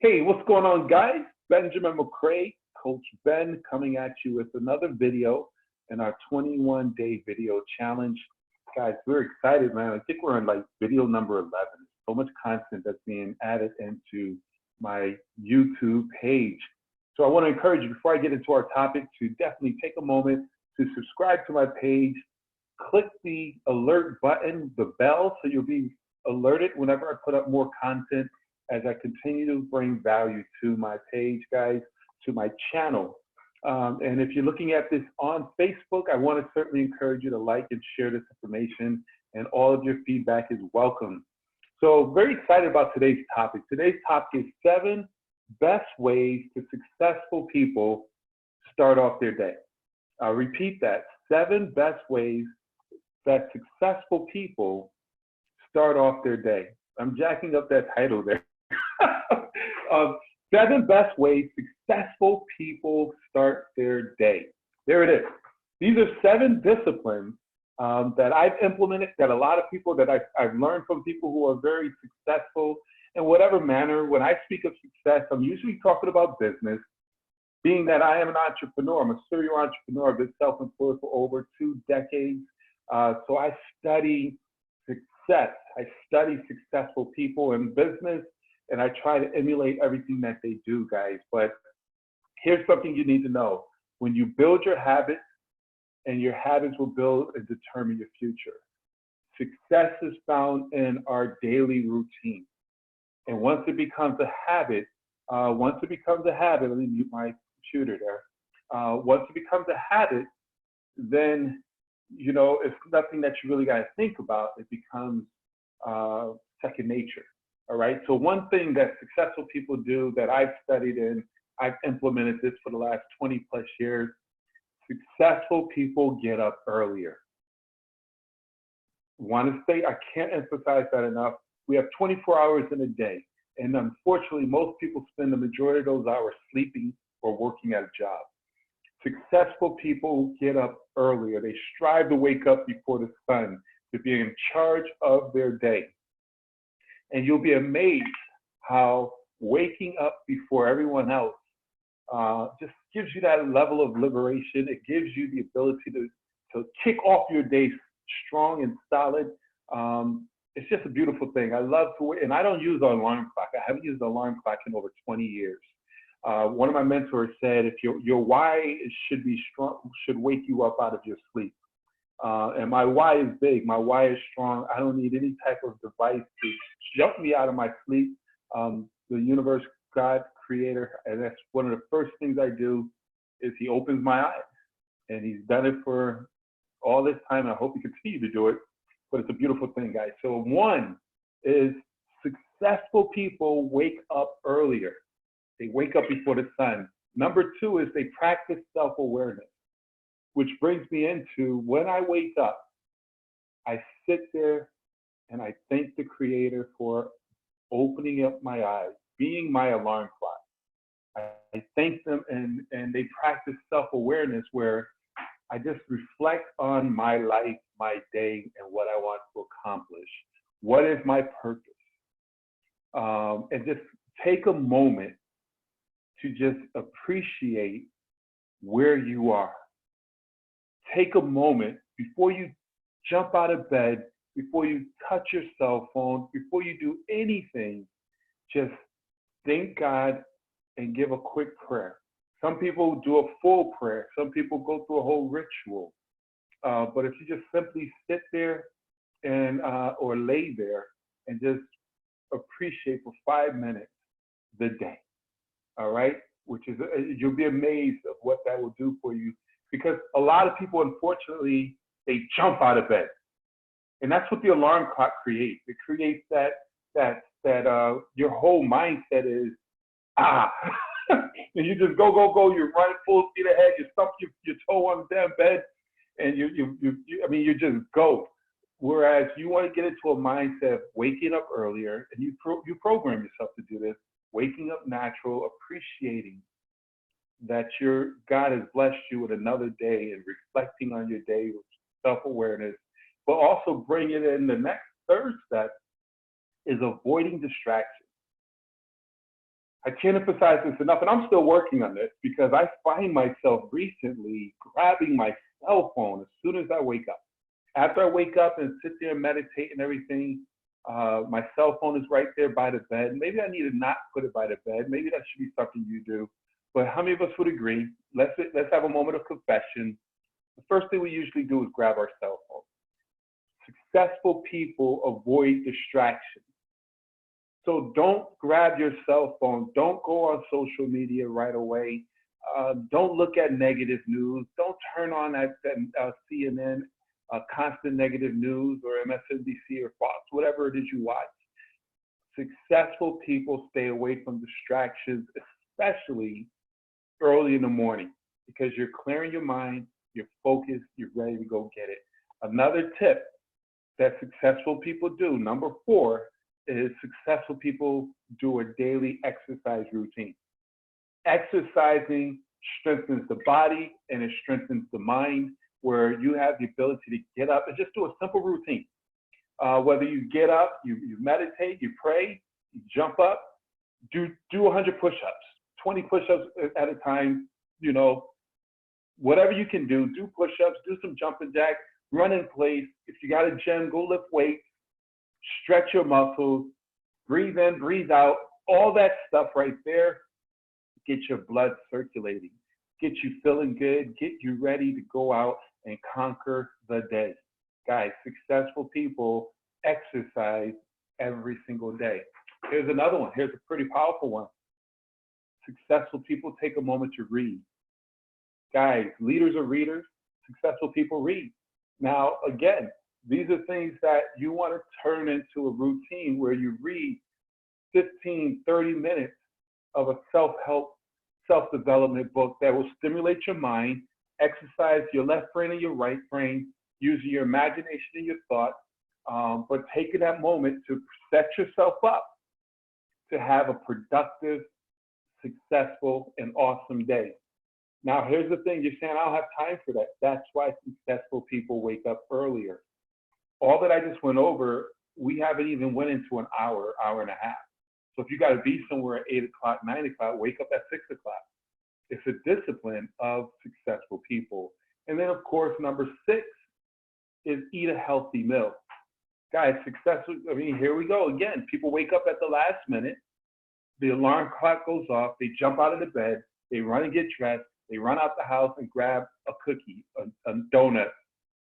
Hey, what's going on, guys? Benjamin McCray, Coach Ben, coming at you with another video in our 21-day video challenge. Guys, we're excited, man. I think we're on like video number 11. So much content that's being added into my YouTube page. So I want to encourage you, before I get into our topic, to definitely take a moment to subscribe to my page. Click the alert button, the bell, so you'll be alerted whenever I put up more content as I continue to bring value to my page, guys, to my channel. And if you're looking at this on Facebook, I want to certainly encourage you to like and share this information, and all of your feedback is welcome. So very excited about today's topic. Today's topic is 7 best ways to successful people start off their day. I'll repeat that, 7 best ways that successful people start off their day. I'm jacking up that title there. 7 best ways successful people start their day. There it is. These are 7 disciplines that I've implemented, that a lot of people, that I've learned from people who are very successful in whatever manner. When I speak of success, I'm usually talking about business, being that I am an entrepreneur. I'm a serial entrepreneur. I've been self-employed for over 2 decades. So I study success. I study successful people in business, and I try to emulate everything that they do, guys. But here's something you need to know. When you build your habits, and your habits will build and determine your future. Success is found in our daily routine. And once it becomes a habit, let me mute my computer there. Once it becomes a habit, then, you know, it's nothing that you really got to think about. It becomes second nature. All right. So one thing that successful people do that I've studied and I've implemented this for the last 20+ years, successful people get up earlier. I can't emphasize that enough. We have 24 hours in a day. And unfortunately, most people spend the majority of those hours sleeping or working at a job. Successful people get up earlier. They strive to wake up before the sun, to be in charge of their day. And you'll be amazed how waking up before everyone else just gives you that level of liberation. It gives you the ability to kick off your day strong and solid. It's just a beautiful thing. I love to wait, and I don't use an alarm clock. I haven't used an alarm clock in over 20 years. One of my mentors said, if your why should be strong, should wake you up out of your sleep. And my why is big. My why is strong. I don't need any type of device to jump me out of my sleep. The universe, God, creator, and that's one of the first things I do is he opens my eyes. And he's done it for all this time. And I hope he continue to do it. But it's a beautiful thing, guys. So 1 is successful people wake up earlier. They wake up before the sun. Number 2 is they practice self-awareness, which brings me into when I wake up, I sit there and I thank the creator for opening up my eyes, being my alarm clock. I thank them, and they practice self-awareness where I just reflect on my life, my day, and what I want to accomplish. What is my purpose? And just take a moment to just appreciate where you are. Take a moment before you jump out of bed, before you touch your cell phone, before you do anything, just thank God and give a quick prayer. Some people do a full prayer. Some people go through a whole ritual. But if you just simply sit there and or lay there and just appreciate for 5 minutes the day, all right? Which is, you'll be amazed of what that will do for you. Because a lot of people, unfortunately, they jump out of bed. And that's what the alarm clock creates. It creates that your whole mindset is, and you just go, you run full speed ahead, you stump your toe on the damn bed, and you just go. Whereas you want to get into a mindset of waking up earlier, and you program yourself to do this, waking up natural, appreciating that God has blessed you with another day, and reflecting on your day with self-awareness, but also bring it in. The next third step is avoiding distractions. I can't emphasize this enough, and I'm still working on this because I find myself recently grabbing my cell phone as soon as I wake up. After I wake up and sit there and meditate and everything, my cell phone is right there by the bed. Maybe I need to not put it by the bed. Maybe that should be something you do. But how many of us would agree? Let's have a moment of confession. The first thing we usually do is grab our cell phone. Successful people avoid distractions. So don't grab your cell phone. Don't go on social media right away. Don't look at negative news. Don't turn on that CNN, constant negative news, or MSNBC or Fox, whatever it is you watch. Successful people stay away from distractions, especially early in the morning, because you're clearing your mind, you're focused, you're ready to go get it. Another tip that successful people do, number 4, is successful people do a daily exercise routine. Exercising strengthens the body and it strengthens the mind, where you have the ability to get up and just do a simple routine. Whether you get up, you meditate, you pray, you jump up, do 100 push-ups, 20 push-ups at a time, whatever you can do push-ups, do some jumping jacks, run in place. If you got a gym, go lift weights, stretch your muscles, breathe in, breathe out, all that stuff right there, get your blood circulating, get you feeling good, get you ready to go out and conquer the day. Guys, successful people exercise every single day. Here's another one. Here's a pretty powerful one. Successful people take a moment to read. Guys, leaders are readers. Successful people read. Now, again, these are things that you want to turn into a routine where you read 15, 30 minutes of a self-help, self-development book that will stimulate your mind, exercise your left brain and your right brain, using your imagination and your thoughts, but taking that moment to set yourself up to have a productive, successful, and awesome day. Now, here's the thing. You're saying, I don't have time for that. That's why successful people wake up earlier. All that I just went over, we haven't even went into an hour, hour and a half. So if you got to be somewhere at 8 o'clock, 9 o'clock, wake up at 6 o'clock. It's a discipline of successful people. And then, of course, number 6 is eat a healthy meal. Guys, here we go again. People wake up at the last minute. The alarm clock goes off. They jump out of the bed. They run and get dressed. They run out the house and grab a cookie, a donut,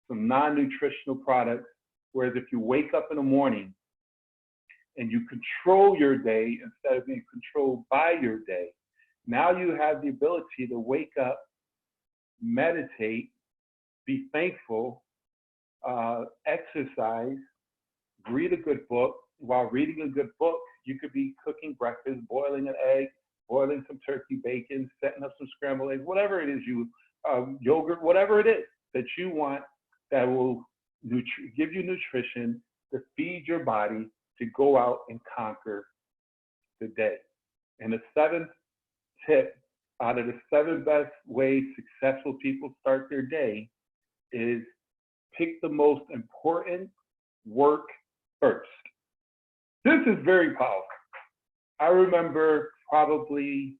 some non-nutritional products. Whereas if you wake up in the morning and you control your day instead of being controlled by your day, now you have the ability to wake up, meditate, be thankful, exercise, read a good book. While reading a good book, you could be cooking breakfast, boiling an egg, boiling some turkey bacon, setting up some scrambled eggs, whatever it is yogurt, whatever it is that you want that will give you nutrition to feed your body to go out and conquer the day. And the 7th tip out of the 7 best ways successful people start their day is pick the most important work first. This is very powerful. I remember probably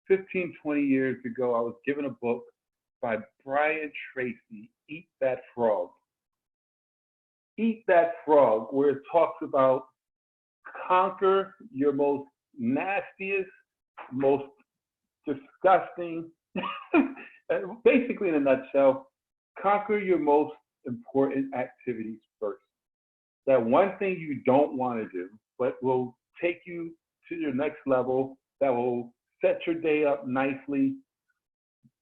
15, 20 years ago, I was given a book by Brian Tracy, Eat That Frog. Eat That Frog, where it talks about conquer your most nastiest, most disgusting, basically in a nutshell, conquer your most important activities first. That one thing you don't want to do, but will take you to your next level, that will set your day up nicely.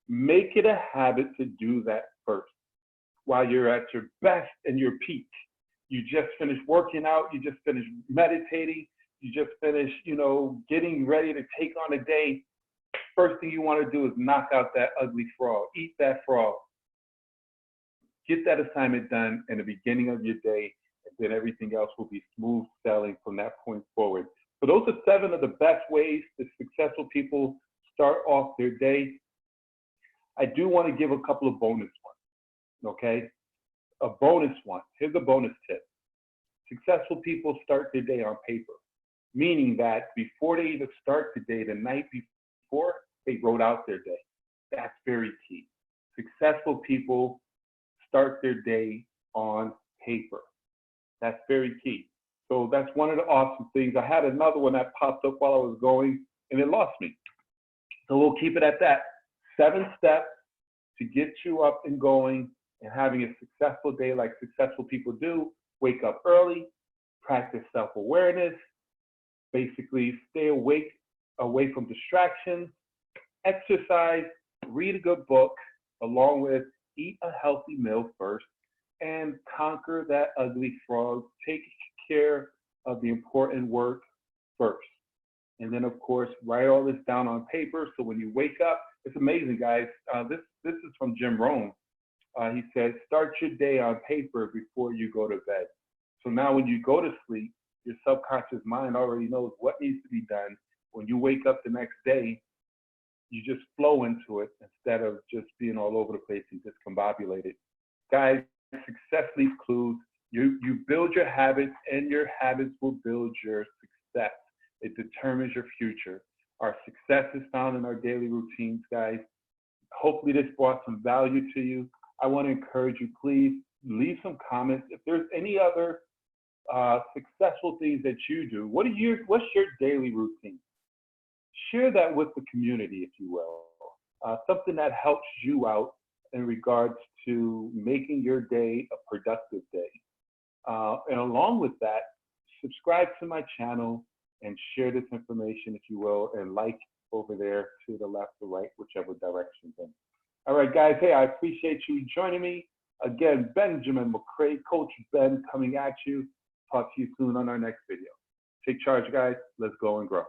Make it a habit to do that first. While you're at your best and your peak, you just finished working out, you just finished meditating, you just finished, getting ready to take on a day. First thing you want to do is knock out that ugly frog. Eat that frog. Get that assignment done in the beginning of your day, and then everything else will be smooth sailing from that point forward. So those are 7 of the best ways that successful people start off their day. I do want to give a couple of bonus ones, okay? A bonus one. Here's a bonus tip. Successful people start their day on paper. meaning that before they even start the day, the night before, they wrote out their day. That's very key. Successful people start their day on paper. That's very key. So that's one of the awesome things. I had another one that popped up while I was going, and it lost me. So we'll keep it at that. 7 steps to get you up and going and having a successful day like successful people do. Wake up early, practice self-awareness, basically stay awake, away from distractions, exercise, read a good book, along with eat a healthy meal first, and conquer that ugly frog. Take care of the important work first. And then, of course, write all this down on paper. So when you wake up, it's amazing, guys. This is from Jim Rohn. He said, start your day on paper before you go to bed. So now when you go to sleep, your subconscious mind already knows what needs to be done. When you wake up the next day, you just flow into it instead of just being all over the place and discombobulated. Guys, success leaves clues. You build your habits, and your habits will build your success. It determines your future. Our success is found in our daily routines, guys. Hopefully this brought some value to you. I want to encourage you, please leave some comments. If there's any other successful things that you do, what's your daily routine? Share that with the community, if you will. Something that helps you out in regards to making your day a productive day. And along with that, subscribe to my channel and share this information, if you will, and like over there to the left or right, whichever direction then. All right, guys. Hey, I appreciate you joining me. Again, Benjamin McCray, Coach Ben, coming at you. Talk to you soon on our next video. Take charge, guys. Let's go and grow.